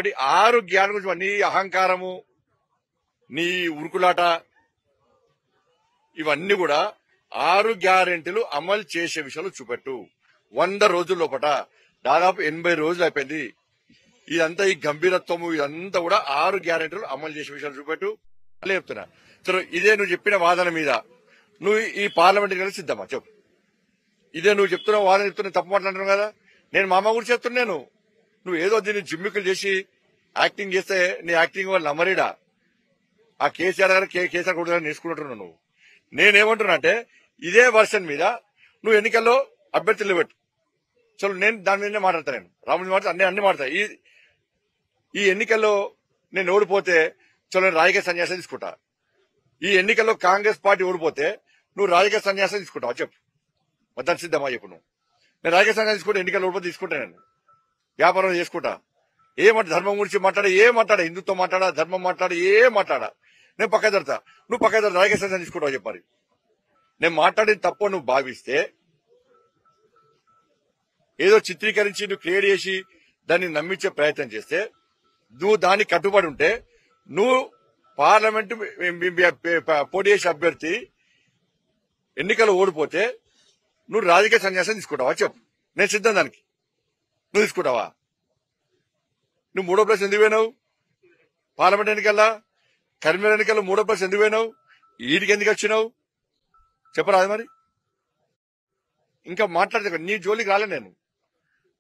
కాబట్టి 6 గ్యారెంటీ గురించి నీ అహంకారము, నీ ఉరుకులాట, ఇవన్నీ కూడా 6 గ్యారెంటీలు అమలు చేసే విషయంలో చూపెట్టు. 100 రోజుల లోపట దాదాపు 80 రోజులు అయిపోయింది. ఇదంతా ఈ గంభీరత్వము ఇదంతా కూడా 6 గ్యారెంటీలు అమలు చేసే విషయాలు చూపెట్టు. అలా చెప్తున్నా. సరే, ఇదే నువ్వు చెప్పిన వాదన మీద నువ్వు ఈ పార్లమెంట్ కలిసి సిద్ధమా చెప్పు. ఇదే నువ్వు చెప్తున్నావు వాదన చెప్తున్నా తప్పు మాట్లాడుతున్నావు కదా. నేను మా అమ్మ గురించి చెప్తున్నాను. నువ్వు ఏదో దీన్ని జిమ్మికులు చేసి యాక్టింగ్ చేస్తే నీ యాక్టింగ్ వాళ్ళు నమ్మరీడా. ఆ కేసీఆర్ గారు కేసీఆర్ కూడా నేర్చుకుంటున్నావు నువ్వు. నేనేమంటున్నా అంటే ఇదే వర్షన్ మీద నువ్వు ఎన్నికల్లో అభ్యర్థులు పెట్టు. చలో నేను దాని మీదనే మాట్లాడతా. నేను రాముడి మాట అన్ని మాట్లాడతా. ఈ ఎన్నికల్లో నేను ఓడిపోతే చలో నేను రాజకీయ సన్యాసం తీసుకుంటా. ఈ ఎన్నికల్లో కాంగ్రెస్ పార్టీ ఓడిపోతే నువ్వు రాజకీయ సన్యాసం తీసుకుంటావా చెప్పు. మొత్తం సిద్ధమా చెప్పు. నువ్వు నేను రాజకీయ సన్యాసం తీసుకుంటే ఎన్నికల్లో ఓడిపోతే తీసుకుంటా. నేను వ్యాపారం చేసుకుంటా. ఏమంట ధర్మం గురించి మాట్లాడా, హిందుత్వం మాట్లాడా, ధర్మం మాట్లాడా, మాట్లాడా నేను పక్క జరుగుతా. నువ్వు పక్క జరుగుతా రాజకీయ సన్యాసం తీసుకుంటావా చెప్పాలి. నేను మాట్లాడిన తప్పు నువ్వు భావిస్తే ఏదో చిత్రీకరించి నువ్వు క్రియేట్ చేసి దాన్ని నమ్మించే ప్రయత్నం చేస్తే నువ్వు దానికి కట్టుబడి ఉంటే నువ్వు పార్లమెంటు పోటీ చేసే అభ్యర్థి ఎన్నికలు ఓడిపోతే నువ్వు రాజకీయ సన్యాసం తీసుకుంటావా చెప్పు. నేను సిద్ధం దానికి. నువ్వు తీసుకుంటావా? నువ్వు 3వ ప్లేస్ ఎందుకు పోయినావు? పార్లమెంట్ ఎన్నికల్లా కరీంనగర్ ఎన్నికల్లో 3వ ప్లేస్ ఎందుకు పోయినావు? ఈడికి ఎందుకు వచ్చినావు చెప్పరాదు మరి. ఇంకా మాట్లాడితే నీ జోలికి రాలే నేను.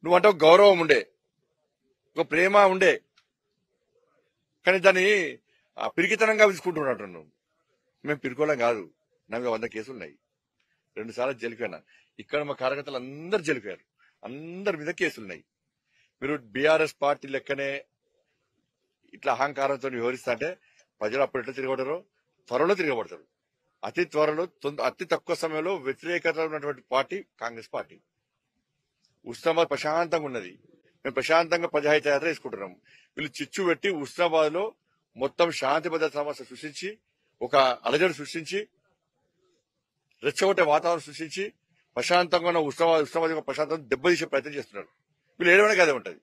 నువ్వంటే ఒక గౌరవం ఉండే, ఒక ప్రేమ ఉండే, కానీ దాన్ని పిరికితనంగా తీసుకుంటున్నట్టు నువ్వు. మేము పిరుకోవడం కాదు. నా మీద 100 కేసులున్నాయి. 2 సార్లు జైలుపోయినా. ఇక్కడ మా కార్యకర్తలు అందరు జైలుపోయారు. అందరి మీద కేసులున్నాయి. మీరు బీఆర్ఎస్ పార్టీ లెక్కనే ఇట్లా అహంకారంతో వివరిస్తా అంటే ప్రజలు అప్పుడు ఎట్లా తిరగబడతారో త్వరలో తిరగబడతారు. అతి తక్కువ సమయంలో వ్యతిరేకత ఉన్నటువంటి పార్టీ కాంగ్రెస్ పార్టీ. ఉస్నాబాద్ ప్రశాంతంగా ఉన్నది. మేము ప్రశాంతంగా ప్రజాహిత యాత్ర వేసుకుంటున్నాం. వీళ్ళు చిచ్చు పెట్టి ఉస్నాబాద్ లో మొత్తం శాంతి భద్రత సమస్య సృష్టించి, ఒక అలజడి సృష్టించి, రెచ్చగొట్టే వాతావరణం సృష్టించి ప్రశాంతంగా ఉన్న ఉస్నాబాద్ ప్రశాంతంగా దెబ్బతీసే ప్రయత్నం చేస్తున్నారు. వీళ్ళు ఏడవనే కదే ఉంటది.